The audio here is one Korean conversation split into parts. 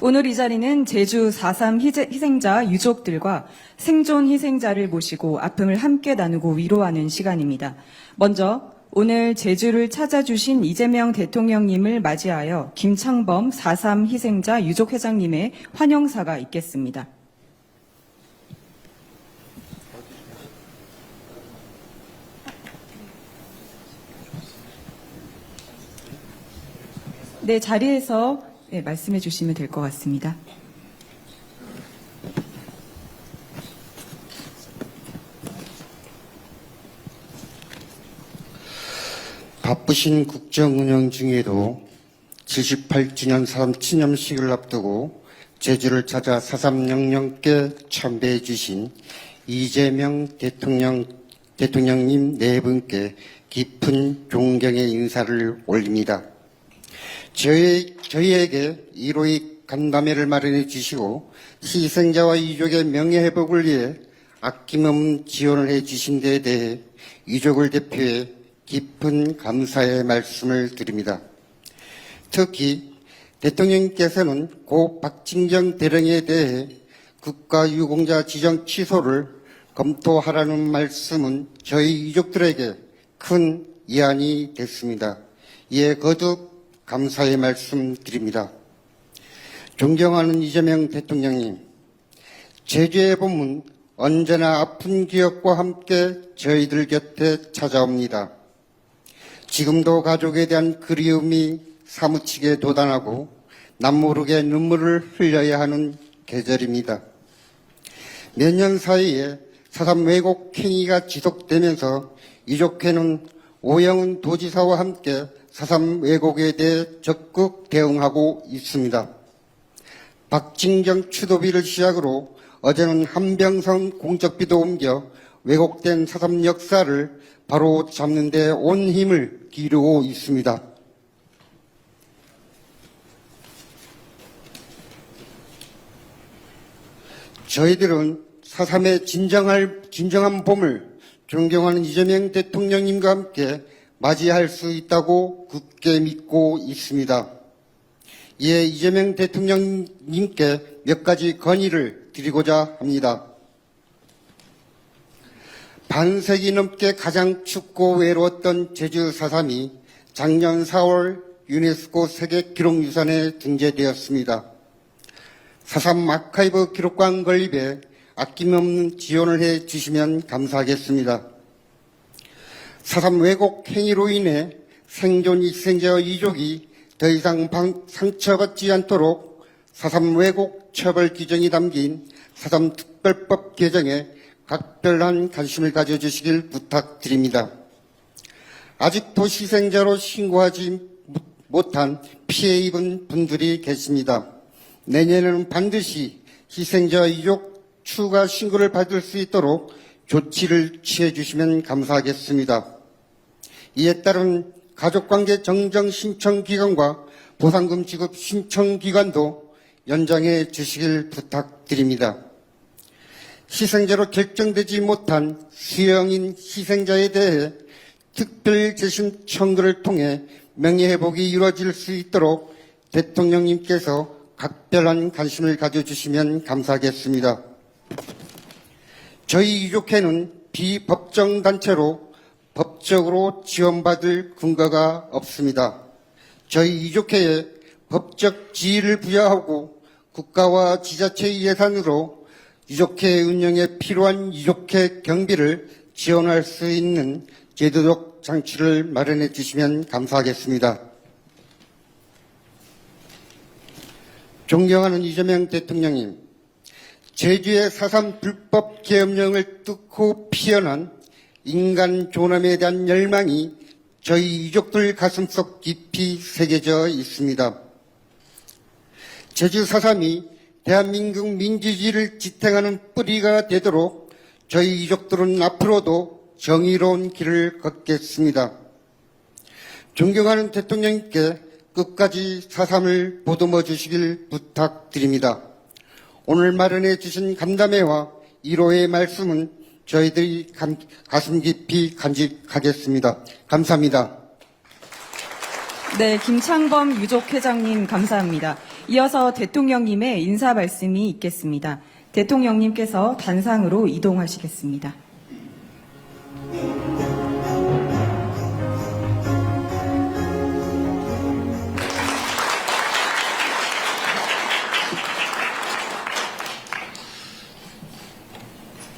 오늘 이 자리는 제주 4.3 희생자 유족들과 생존 희생자를 모시고 아픔을 함께 나누고 위로하는 시간입니다. 먼저 오늘 제주를 찾아주신 이재명 대통령님을 맞이하여 김창범 4.3 희생자 유족회장님의 환영사가 있겠습니다. 네, 자리에서 말씀해 주시면 될 것 같습니다. 바쁘신 국정 운영 중에도 78주년 4.3 앞두고 제주를 찾아 4.3영령께 참배해 주신 이재명 대통령님 네 분께 깊은 존경의 인사를 올립니다. 저희에게 위로의 간담회를 마련해 주시고 희생자와 유족의 명예회복을 위해 아낌없는 지원을 해 주신 데에 대해 유족을 대표해 깊은 감사의 말씀을 드립니다. 특히 대통령께서는 고 박진경 대령에 대해 국가유공자 지정 취소를 검토하라는 말씀은 저희 유족들에게 큰 위안이 됐습니다. 이에 거듭 감사의 말씀 드립니다. 존경하는 이재명 대통령님, 제주의 봄은 언제나 아픈 기억과 함께 저희들 곁에 찾아옵니다. 지금도 가족에 대한 그리움이 사무치게 돋아나고 남모르게 눈물을 흘려야 하는 계절입니다. 몇 년 사이에 4.3 왜곡 행위가 지속되면서 유족회는 오영훈 도지사와 함께 4.3 왜곡에 대해 적극 대응하고 있습니다. 박진경 추도비를 시작으로 어제는 한병성 공적비도 옮겨 왜곡된 4.3 역사를 바로 잡는 데 온 힘을 기르고 있습니다. 저희들은 4.3의 진정한 봄을 존경하는 이재명 대통령님과 함께 맞이할 수 있다고 굳게 믿고 있습니다. 이에 이재명 대통령님께 몇 가지 건의를 드리고자 합니다. 반세기 넘게 가장 춥고 외로웠던 제주 4.3이 작년 4월 유네스코 세계기록유산에 등재되었습니다. 4.3 아카이브 기록관 건립에 아낌없는 지원을 해 주시면 감사하겠습니다. 4.3 왜곡 행위로 인해 생존 희생자와 유족이 더 이상 상처받지 않도록 4.3 왜곡 처벌 규정이 담긴 4.3 특별법 개정에 각별한 관심을 가져주시길 부탁드립니다. 아직도 희생자로 신고하지 못한 피해 입은 분들이 계십니다. 내년에는 반드시 희생자 유족 추가 신고를 받을 수 있도록 조치를 취해 주시면 감사하겠습니다. 이에 따른 가족관계 정정 신청 기간과 보상금 지급 신청 기간도 연장해 주시길 부탁드립니다. 희생자로 결정되지 못한 수형인 희생자에 대해 특별 재심 청구를 통해 명예회복이 이루어질 수 있도록 대통령님께서 각별한 관심을 가져주시면 감사하겠습니다. 저희 유족회는 비법정 단체로 법적으로 지원받을 근거가 없습니다. 저희 유족회에 법적 지위를 부여하고 국가와 지자체의 예산으로 유족회 운영에 필요한 유족회 경비를 지원할 수 있는 제도적 장치를 마련해 주시면 감사하겠습니다. 존경하는 이재명 대통령님, 제주의 4.3 불법 계엄령을 뚫고 피어난 인간 존엄에 대한 열망이 저희 유족들 가슴속 깊이 새겨져 있습니다. 제주 4.3이 대한민국 민주주의를 지탱하는 뿌리가 되도록 저희 유족들은 앞으로도 정의로운 길을 걷겠습니다. 존경하는 대통령님께 끝까지 4.3을 보듬어 주시길 부탁드립니다. 오늘 마련해 주신 간담회와 위로의 말씀은 저희들이 가슴 깊이 간직하겠습니다. 감사합니다. 네, 김창범 유족회장님 감사합니다. 이어서 대통령님의 인사 말씀이 있겠습니다. 대통령님께서 단상으로 이동하시겠습니다.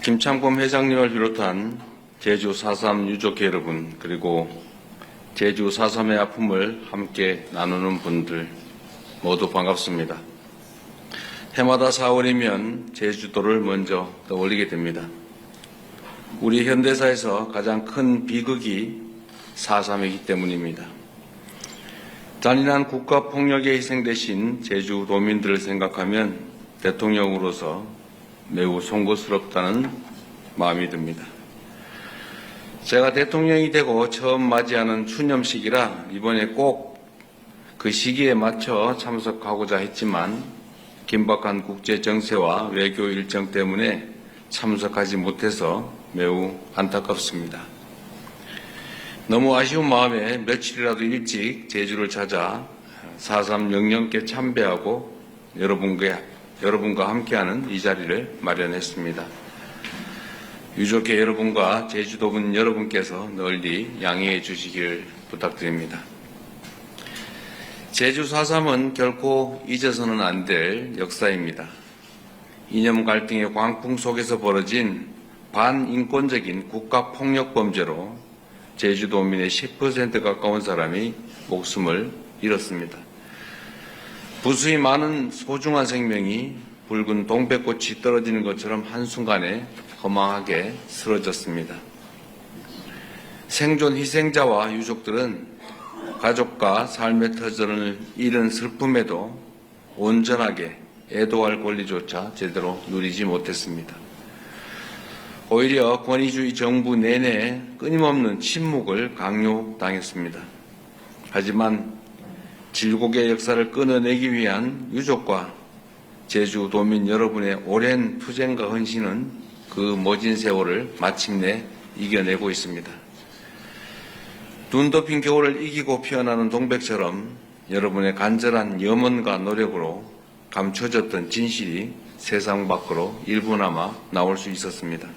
김창범 회장님을 비롯한 제주 4.3 유족 여러분, 그리고 제주 4.3의 아픔을 함께 나누는 분들 모두 반갑습니다. 해마다 4월이면 제주도를 먼저 떠올리게 됩니다. 우리 현대사에서 가장 큰 비극이 4.3이기 때문입니다. 잔인한 국가폭력에 희생되신 제주도민들을 생각하면 대통령으로서 매우 송구스럽다는 마음이 듭니다. 제가 대통령이 되고 처음 맞이하는 추념식이라 이번에 꼭 그 시기에 맞춰 참석하고자 했지만 긴박한 국제 정세와 외교 일정 때문에 참석하지 못해서 매우 안타깝습니다. 너무 아쉬운 마음에 며칠이라도 일찍 제주를 찾아 4.3 영령께 참배하고 여러분과 함께하는 이 자리를 마련했습니다. 유족계 여러분과 제주도민 여러분께서 널리 양해해 주시길 부탁드립니다. 제주 4.3은 결코 잊어서는 안 될 역사입니다. 이념 갈등의 광풍 속에서 벌어진 반인권적인 국가폭력 범죄로 제주도민의 10% 가까운 사람이 목숨을 잃었습니다. 부수히 많은 소중한 생명이 붉은 동백꽃이 떨어지는 것처럼 한순간에 허망하게 쓰러졌습니다. 생존 희생자와 유족들은 가족과 삶의 터전을 잃은 슬픔에도 온전하게 애도할 권리조차 제대로 누리지 못했습니다. 오히려 권위주의 정부 내내 끊임없는 침묵을 강요당했습니다. 하지만 질곡의 역사를 끊어내기 위한 유족과 제주도민 여러분의 오랜 투쟁과 헌신은 그 모진 세월을 마침내 이겨내고 있습니다. 눈 덮인 겨울을 이기고 피어나는 동백처럼 여러분의 간절한 염원과 노력으로 감춰졌던 진실이 세상 밖으로 일부나마 나올 수 있었습니다.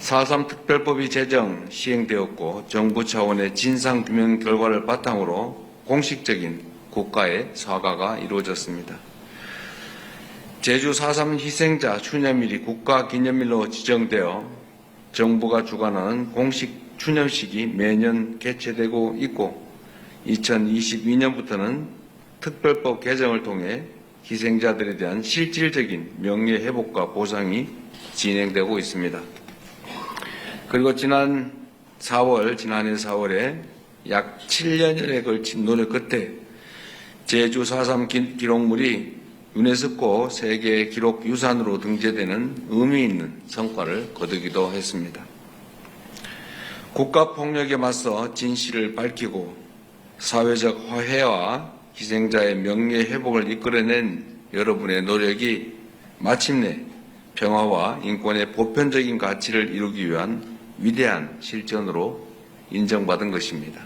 4.3 특별법이 제정, 시행되었고 정부 차원의 진상규명 결과를 바탕으로 공식적인 국가의 사과가 이루어졌습니다. 제주 4.3 희생자 추념일이 국가기념일로 지정되어 정부가 주관하는 공식 추념식이 매년 개최되고 있고 2022년부터는 특별법 개정을 통해 희생자들에 대한 실질적인 명예회복과 보상이 진행되고 있습니다. 그리고 지난해 4월에 약 7년여에 걸친 노력 끝에 제주 4.3 기록물이 유네스코 세계 기록 유산으로 등재되는 의미 있는 성과를 거두기도 했습니다. 국가폭력에 맞서 진실을 밝히고 사회적 화해와 희생자의 명예회복을 이끌어낸 여러분의 노력이 마침내 평화와 인권의 보편적인 가치를 이루기 위한 위대한 실천으로 인정받은 것입니다.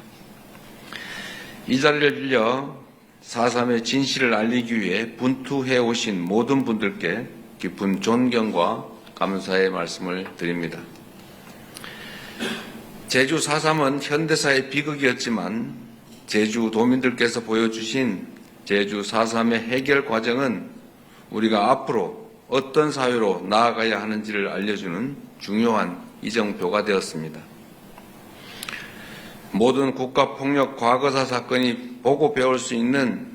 이 자리를 빌려 4.3의 진실을 알리기 위해 분투해 오신 모든 분들께 깊은 존경과 감사의 말씀을 드립니다. 제주 4.3은 현대사의 비극이었지만 제주도민들께서 보여주신 제주 4.3의 해결 과정은 우리가 앞으로 어떤 사회로 나아가야 하는지를 알려주는 중요한 이정표가 되었습니다. 모든 국가폭력 과거사 사건이 보고 배울 수 있는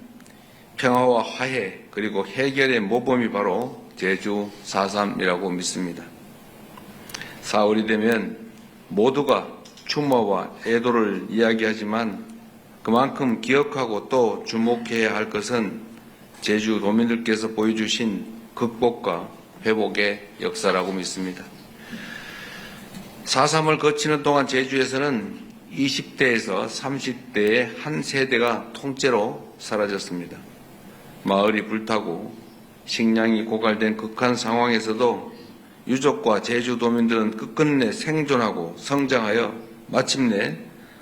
평화와 화해 그리고 해결의 모범이 바로 제주 4.3이라고 믿습니다. 4월이 되면 모두가 추모와 애도를 이야기하지만 그만큼 기억하고 또 주목해야 할 것은 제주도민들께서 보여주신 극복과 회복의 역사라고 믿습니다. 4.3을 거치는 동안 제주에서는 20대에서 30대의 한 세대가 통째로 사라졌습니다. 마을이 불타고 식량이 고갈된 극한 상황에서도 유족과 제주도민들은 끝끝내 생존하고 성장하여 마침내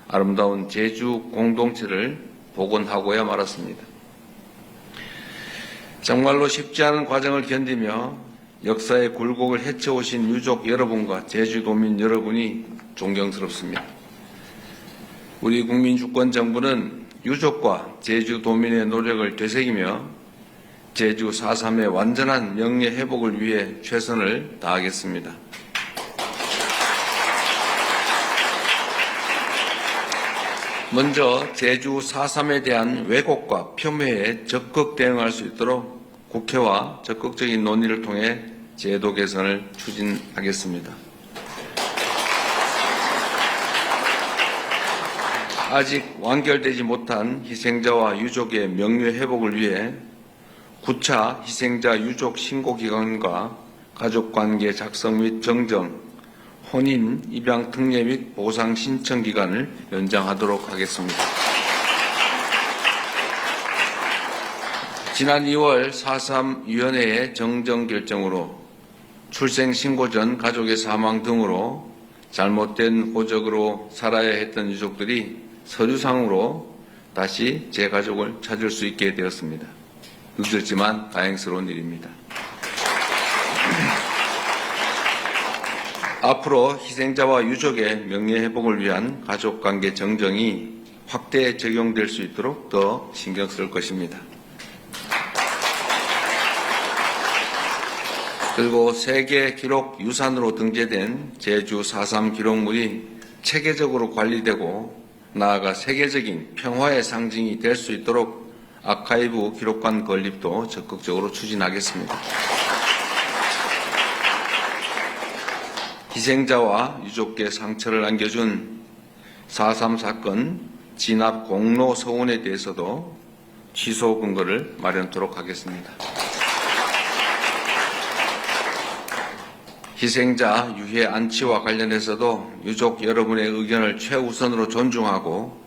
아름다운 제주 공동체를 복원하고야 말았습니다. 정말로 쉽지 않은 과정을 견디며 역사의 굴곡을 헤쳐오신 유족 여러분과 제주도민 여러분이 존경스럽습니다. 우리 국민주권정부는 유족과 제주도민의 노력을 되새기며 제주 4.3의 완전한 명예 회복을 위해 최선을 다하겠습니다. 먼저 제주 4.3에 대한 왜곡과 폄훼에 적극 대응할 수 있도록 국회와 적극적인 논의를 통해 제도 개선을 추진하겠습니다. 아직 완결되지 못한 희생자와 유족의 명예 회복을 위해 9차 희생자 유족 신고기관과 가족관계 작성 및 정정, 혼인, 입양 특례 및 보상 신청 기간을 연장하도록 하겠습니다. 지난 2월 4.3위원회의 정정 결정으로 출생 신고 전 가족의 사망 등으로 잘못된 호적으로 살아야 했던 유족들이 서류상으로 다시 제 가족을 찾을 수 있게 되었습니다. 늦었지만 다행스러운 일입니다. 앞으로 희생자와 유족의 명예회복을 위한 가족관계 정정이 확대 적용될 수 있도록 더 신경 쓸 것입니다. 그리고 세계 기록 유산으로 등재된 제주 4.3 기록물이 체계적으로 관리되고 나아가 세계적인 평화의 상징이 될 수 있도록 아카이브 기록관 건립도 적극적으로 추진하겠습니다. 희생자와 유족께 상처를 안겨준 4.3 사건 진압 공로 서원에 대해서도 취소 근거를 마련토록 하겠습니다. 희생자 유해 안치와 관련해서도 유족 여러분의 의견을 최우선으로 존중하고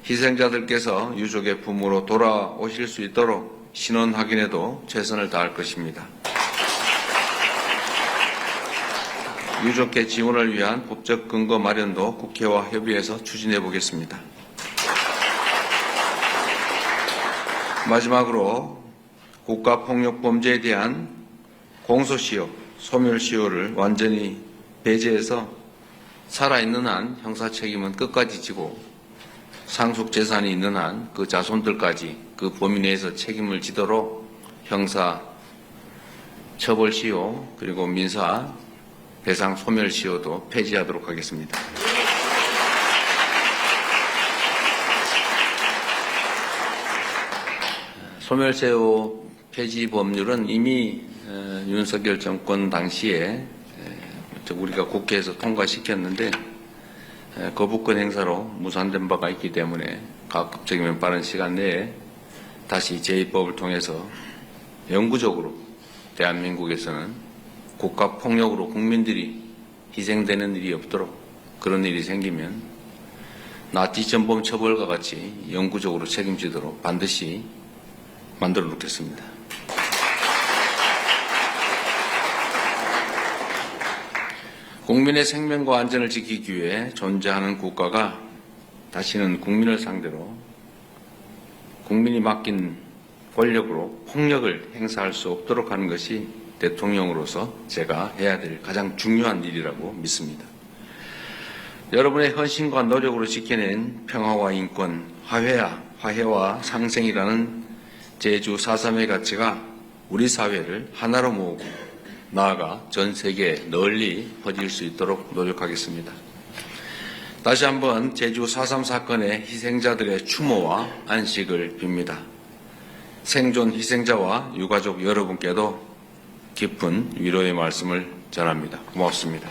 희생자들께서 유족의 품으로 돌아오실 수 있도록 신원 확인에도 최선을 다할 것입니다. 유족계 지원을 위한 법적 근거 마련도 국회와 협의해서 추진해 보겠습니다. 마지막으로 국가폭력범죄에 대한 공소시효, 소멸시효를 완전히 배제해서 살아있는 한 형사책임은 끝까지 지고 상속재산이 있는 한 그 자손들까지 그 범위 내에서 책임을 지도록 형사 처벌시효 그리고 민사 배상 소멸시효도 폐지하도록 하겠습니다. 소멸시효 폐지 법률은 이미 윤석열 정권 당시에 우리가 국회에서 통과시켰는데 거부권 행사로 무산된 바가 있기 때문에 가급적이면 빠른 시간 내에 다시 제2법을 통해서 영구적으로 대한민국에서는 국가폭력으로 국민들이 희생되는 일이 없도록 그런 일이 생기면 나치 전범 처벌과 같이 영구적으로 책임지도록 반드시 만들어 놓겠습니다. 국민의 생명과 안전을 지키기 위해 존재하는 국가가 다시는 국민을 상대로 국민이 맡긴 권력으로 폭력을 행사할 수 없도록 하는 것이 대통령으로서 제가 해야 될 가장 중요한 일이라고 믿습니다. 여러분의 헌신과 노력으로 지켜낸 평화와 인권, 화해와 상생이라는 제주 4.3의 가치가 우리 사회를 하나로 모으고 나아가 전 세계에 널리 퍼질 수 있도록 노력하겠습니다. 다시 한번 제주 4.3 사건의 희생자들의 추모와 안식을 빕니다. 생존 희생자와 유가족 여러분께도 깊은 위로의 말씀을 전합니다. 고맙습니다.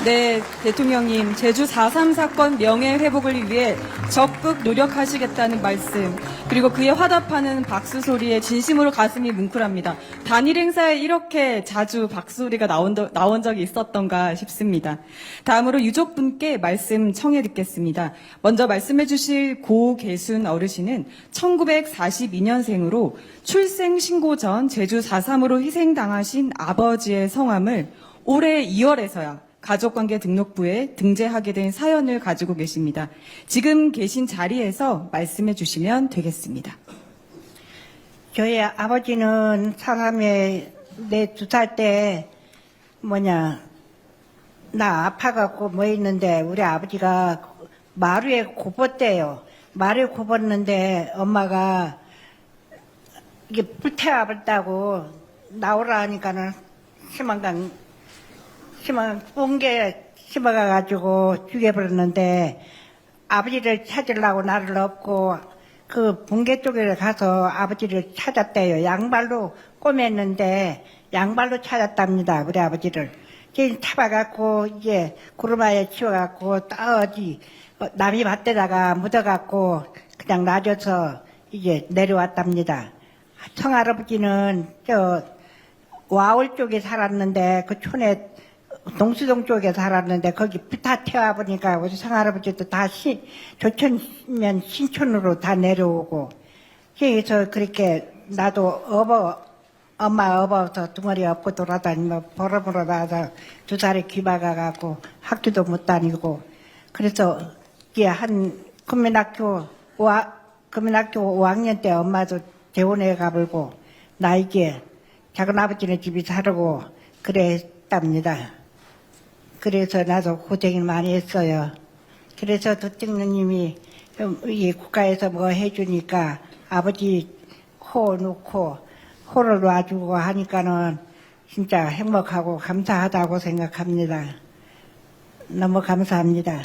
네, 대통령님, 제주 4.3 사건 명예회복을 위해 적극 노력하시겠다는 말씀, 그리고 그에 화답하는 박수 소리에 진심으로 가슴이 뭉클합니다. 단일 행사에 이렇게 자주 박수 소리가 나온 적이 있었던가 싶습니다. 다음으로 유족분께 말씀 청해 듣겠습니다. 먼저 말씀해 주실 고계순 어르신은 1942년생으로 출생 신고 전 제주 4.3으로 희생당하신 아버지의 성함을 올해 2월에서야 가족관계 등록부에 등재하게 된 사연을 가지고 계십니다. 지금 계신 자리에서 말씀해 주시면 되겠습니다. 저희 아버지는 사람의 내 2살 때 나 아파갖고 뭐 있는데 우리 아버지가 마루에 굽었대요. 마루에 굽었는데 엄마가 이게 불태워버렸다고 나오라 하니까는 심한 뽕게 심어가가지고 죽여버렸는데 아버지를 찾으려고 나를 업고 그 붕괴 쪽에 가서 아버지를 찾았대요. 양발로 꼬맸는데 양발로 찾았답니다. 우리 아버지를. 이제 잡아갖고 이제 구루마에 치워갖고 어디 남이 밭에다가 묻어갖고 그냥 놔줘서 이제 내려왔답니다. 청할아버지는 저 와울 쪽에 살았는데 그 촌에 동수동 쪽에 살았는데 거기 다 태워 보니까 우리 성할아버지도 다 조천면 신촌으로 다 내려오고 그래서 그렇게 나도 엄마 업어서 둥어리 업고 돌아다니며 보러보러 나서 2살에 귀 박아갖고 학교도 못 다니고 그래서 이게 한 국민학교 5학년 때 엄마도 재혼해 가불고 나 이게 작은아버지네 집이 살고 그랬답니다. 그래서 나도 고생을 많이 했어요. 그래서 도택누님이 이 국가에서 뭐 해주니까 아버지 호 놓고 호를 놔주고 하니까는 진짜 행복하고 감사하다고 생각합니다. 너무 감사합니다.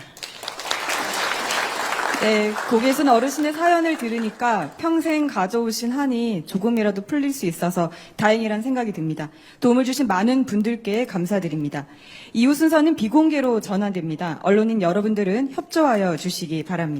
네, 고 계신 어르신의 사연을 들으니까 평생 가져오신 한이 조금이라도 풀릴 수 있어서 다행이란 생각이 듭니다. 도움을 주신 많은 분들께 감사드립니다. 이후 순서는 비공개로 전환됩니다. 언론인 여러분들은 협조하여 주시기 바랍니다.